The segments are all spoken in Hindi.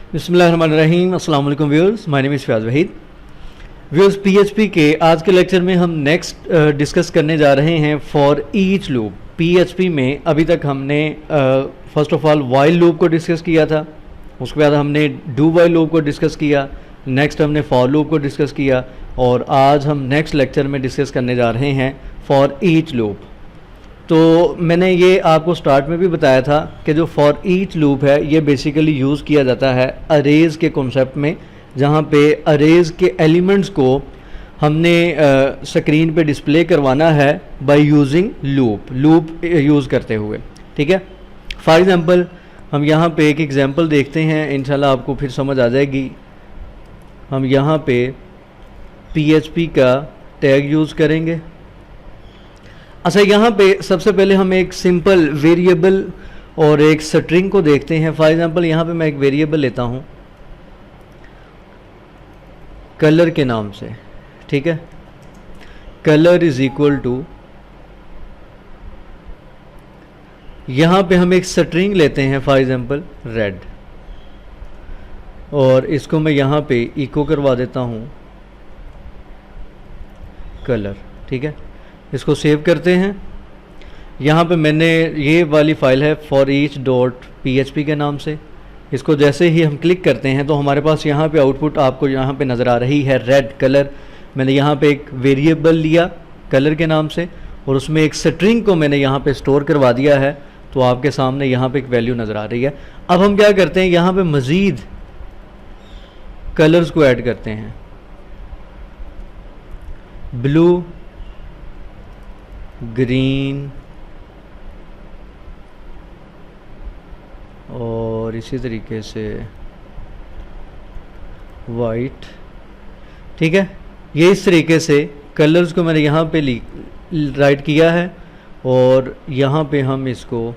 बिस्मिल्लाहिर्रहमानिर्रहीम। अस्सलाम वालेकुम viewers, my name is Fayaz Waheed. Viewers, PHP के आज के लेक्चर में हम नेक्स्ट डिस्कस करने जा रहे हैं फॉर ईच लूप। पीएचपी में अभी तक हमने first of all while loop को डिस्कस किया था, उसके बाद हमने डू वाइल लूप को डिस्कस किया, नेक्स्ट हमने फॉर लूप को डिस्कस किया और आज हम नेक्स्ट लेक्चर में डिस्कस करने जा रहे हैं फॉर ईच लूप। तो मैंने ये आपको स्टार्ट में भी बताया था कि जो फॉर ईच लूप है ये बेसिकली यूज़ किया जाता है अरेज़ के कॉन्सेप्ट में, जहाँ पे अरेज़ के एलिमेंट्स को हमने स्क्रीन पे डिस्प्ले करवाना है बाय यूजिंग लूप यूज़ करते हुए। ठीक है, फॉर एग्ज़ाम्पल हम यहाँ पे एक एग्ज़ाम्पल देखते हैं, इंशाल्लाह आपको फिर समझ आ जाएगी। हम यहाँ पे PHP का टैग यूज़ करेंगे। अच्छा, यहाँ पे सबसे पहले हम एक सिंपल वेरिएबल और एक स्ट्रिंग को देखते हैं। फॉर एग्जांपल यहाँ पे मैं एक वेरिएबल लेता हूँ कलर के नाम से। ठीक है, कलर इज इक्वल टू, यहाँ पे हम एक स्ट्रिंग लेते हैं फॉर एग्जांपल रेड, और इसको मैं यहाँ पे इको करवा देता हूँ कलर। ठीक है, इसको सेव करते हैं। यहाँ पे मैंने ये वाली फ़ाइल है forEach.php के नाम से। इसको जैसे ही हम क्लिक करते हैं तो हमारे पास यहाँ पे आउटपुट आपको यहाँ पे नज़र आ रही है रेड कलर। मैंने यहाँ पे एक वेरिएबल लिया कलर के नाम से और उसमें एक स्ट्रिंग को मैंने यहाँ पे स्टोर करवा दिया है, तो आपके सामने यहाँ पे एक वैल्यू नज़र आ रही है। अब हम क्या करते हैं, यहाँ पे मज़ीद कलर्स को ऐड करते हैं, ब्लू, ग्रीन और इसी तरीके से वाइट। ठीक है, ये इस तरीके से कलर्स को मैंने यहाँ पे राइट किया है और यहाँ पे हम इसको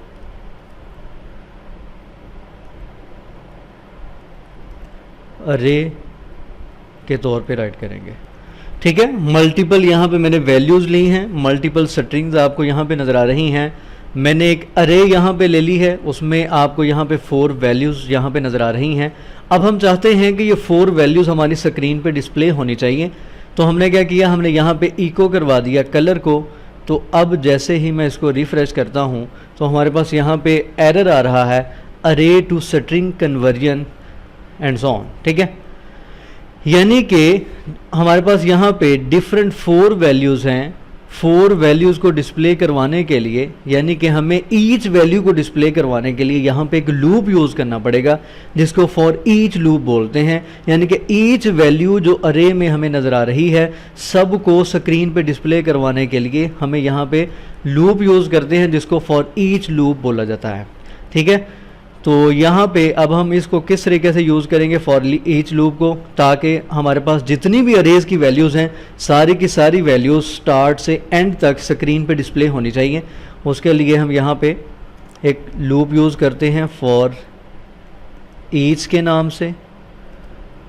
अरे के तौर पे राइट करेंगे। ठीक है, मल्टीपल यहाँ पे मैंने वैल्यूज़ ली हैं, मल्टीपल स्ट्रिंग्स आपको यहाँ पे नज़र आ रही हैं। मैंने एक अरे यहाँ पे ले ली है, उसमें आपको यहाँ पे 4 वैल्यूज़ यहाँ पे नज़र आ रही हैं। अब हम चाहते हैं कि ये 4 वैल्यूज़ हमारी स्क्रीन पे डिस्प्ले होनी चाहिए, तो हमने क्या किया, हमने यहाँ पे इको करवा दिया कलर को। तो अब जैसे ही मैं इसको रिफ़्रेश करता हूँ तो हमारे पास यहाँ पे एरर आ रहा है, array to string conversion and so on. ठीक है, यानी कि हमारे पास यहाँ पे डिफरेंट 4 वैल्यूज़ हैं। 4 वैल्यूज़ को डिस्प्ले करवाने के लिए, यानी कि हमें ईच वैल्यू को डिस्प्ले करवाने के लिए यहाँ पे एक लूप यूज़ करना पड़ेगा जिसको फॉर ईच लूप बोलते हैं। यानी कि ईच वैल्यू जो अरे में हमें नज़र आ रही है सब को स्क्रीन पे डिस्प्ले करवाने के लिए हमें यहाँ पे लूप यूज़ करते हैं जिसको फॉर ईच लूप बोला जाता है। ठीक है, तो यहाँ पे अब हम इसको किस तरीके से यूज़ करेंगे फॉर ईच लूप को, ताकि हमारे पास जितनी भी अरेज़ की वैल्यूज़ हैं सारी की सारी वैल्यूज़ स्टार्ट से एंड तक स्क्रीन पे डिस्प्ले होनी चाहिए। उसके लिए हम यहाँ पे एक लूप यूज़ करते हैं फॉर ईच के नाम से,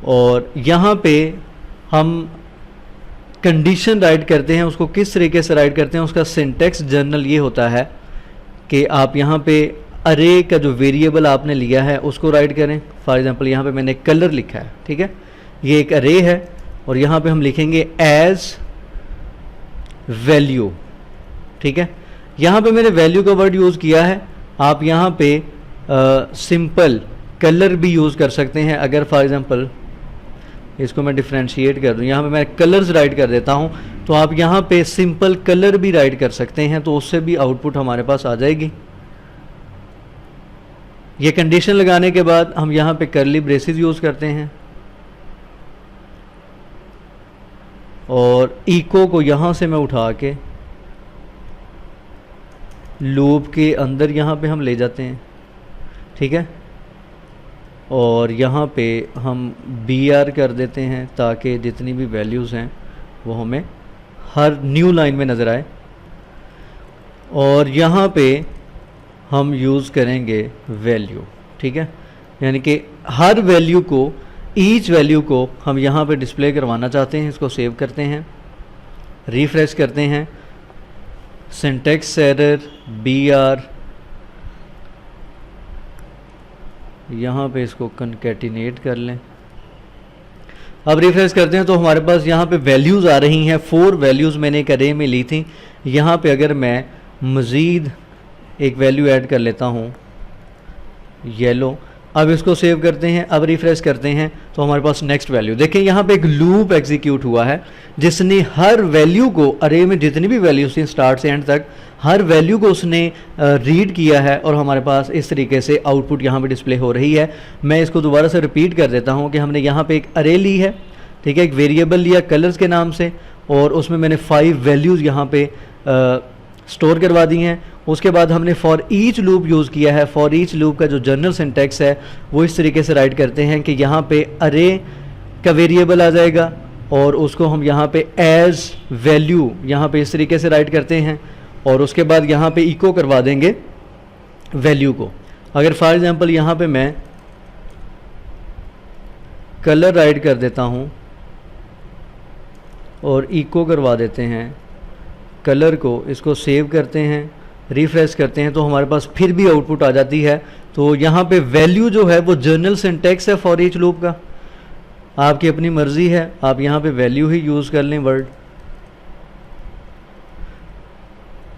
और यहाँ पे हम कंडीशन राइट करते हैं। उसको किस तरीके से राइट करते हैं, उसका सिंटेक्स जनरल ये होता है कि आप यहाँ पे अरे का जो वेरिएबल आपने लिया है उसको राइट करें। फॉर एग्जांपल यहाँ पे मैंने कलर लिखा है। ठीक है, ये एक अरे है और यहाँ पे हम लिखेंगे एज वैल्यू। ठीक है, यहाँ पे मैंने वैल्यू का वर्ड यूज़ किया है। आप यहाँ पे सिंपल कलर भी यूज़ कर सकते हैं। अगर फॉर एग्जांपल इसको मैं डिफ्रेंशिएट कर दूँ, यहाँ पे मैं कलर्स राइट कर देता हूँ, तो आप यहाँ पे सिंपल कलर भी राइट कर सकते हैं, तो उससे भी आउटपुट हमारे पास आ जाएगी। ये कंडीशन लगाने के बाद हम यहाँ पे करली ब्रेसेस यूज़ करते हैं और इको को यहाँ से मैं उठा के लूप के अंदर यहाँ पे हम ले जाते हैं। ठीक है, और यहाँ पे हम BR कर देते हैं ताकि जितनी भी वैल्यूज़ हैं वो हमें हर न्यू लाइन में नज़र आए। और यहाँ पे हम यूज़ करेंगे वैल्यू। ठीक है, यानी कि हर वैल्यू को, ईच वैल्यू को हम यहाँ पे डिस्प्ले करवाना चाहते हैं। इसको सेव करते हैं, रिफ्रेश करते हैं, सिंटेक्स एरर BR यहाँ पे इसको कनकैटिनेट कर लें। अब रिफ्रेश करते हैं तो हमारे पास यहाँ पे वैल्यूज़ आ रही हैं। 4 वैल्यूज़ मैंने एक अरे में ली थी। यहाँ पे अगर मैं मज़ीद एक वैल्यू ऐड कर लेता हूँ येलो, अब इसको सेव करते हैं, अब रिफ्रेश करते हैं तो हमारे पास नेक्स्ट वैल्यू देखें, यहाँ पे एक लूप एग्जीक्यूट हुआ है जिसने हर वैल्यू को, अरे में जितनी भी वैल्यूज थी स्टार्ट से एंड तक, हर वैल्यू को उसने रीड किया है और हमारे पास इस तरीके से आउटपुट यहाँ पे डिस्प्ले हो रही है। मैं इसको दोबारा से रिपीट कर देता हूँ कि हमने यहाँ पे एक अरे ली है, ठीक है, एक वेरिएबल लिया कलर्स के नाम से और उसमें मैंने 5 वैल्यूज़ यहाँ पे स्टोर करवा दी हैं। उसके बाद हमने फॉर ईच लूप यूज़ किया है। फॉर ईच लूप का जो जनरल सिंटैक्स है वो इस तरीके से राइट करते हैं कि यहाँ पे अरे का वेरिएबल आ जाएगा और उसको हम यहाँ पे एज वैल्यू यहाँ पे इस तरीके से राइट करते हैं और उसके बाद यहाँ पे इको करवा देंगे वैल्यू को। अगर फॉर एग्जांपल यहाँ पे मैं कलर राइट कर देता हूँ और इको करवा देते हैं कलर को, इसको सेव करते हैं, रिफ्रेश करते हैं तो हमारे पास फिर भी आउटपुट आ जाती है। तो यहाँ पे वैल्यू जो है वो जनरल सिंटैक्स है फॉर ईच लूप का, आपकी अपनी मर्ज़ी है, आप यहाँ पे वैल्यू ही यूज़ कर लें वर्ड।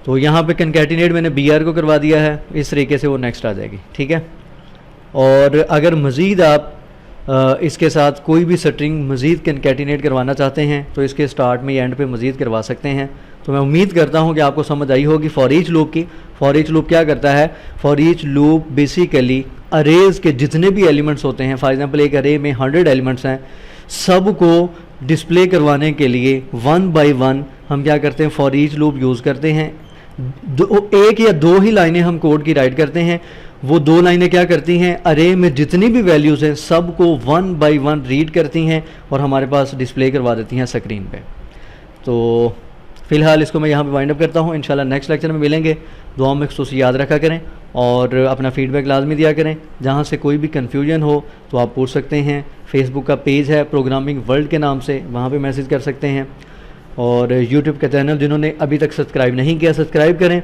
तो यहाँ पे कनकैटिनेट मैंने BR को करवा दिया है, इस तरीके से वो नेक्स्ट आ जाएगी, ठीक है। और अगर मज़ीद आप इसके साथ कोई भी स्ट्रिंग मज़ीद कनकैटिनेट करवाना चाहते हैं तो इसके स्टार्ट में या एंड पे मज़ीद करवा सकते हैं। तो मैं उम्मीद करता हूँ कि आपको समझ आई होगी फॉर ईच लूप की। फॉर ईच लूप क्या करता है, for each loop basically arrays के जितने भी एलिमेंट्स होते हैं, फॉर एग्जांपल एक अरे में 100 एलिमेंट्स हैं, सब को डिस्प्ले करवाने के लिए 1 बाय 1 हम क्या करते हैं, फॉर ईच लूप यूज़ करते हैं। एक या दो ही लाइनें हम कोड की राइट करते हैं, वो 2 लाइनें क्या करती हैं, अरे में जितनी भी वैल्यूज़ हैं सब को 1 बाय 1 रीड करती हैं और हमारे पास डिस्प्ले करवा देती हैं स्क्रीन पे। तो फ़िलहाल इसको मैं यहाँ पे वाइंड अप करता हूँ। इंशाल्लाह नेक्स्ट लेक्चर में मिलेंगे। दुआ में खुसूसी याद रखा करें और अपना फ़ीडबैक लाजमी दिया करें। जहाँ से कोई भी कन्फ्यूजन हो तो आप पूछ सकते हैं। फेसबुक का पेज है प्रोग्रामिंग वर्ल्ड के नाम से, वहाँ पे मैसेज कर सकते हैं। और यूट्यूब का चैनल जिन्होंने अभी तक सब्सक्राइब नहीं किया सब्सक्राइब करें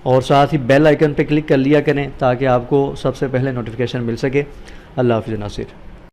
और साथ ही बेल आइकन पे क्लिक कर लिया करें ताकि आपको सबसे पहले नोटिफिकेशन मिल सके। अल्लाह हाफ़िज़ नासिर।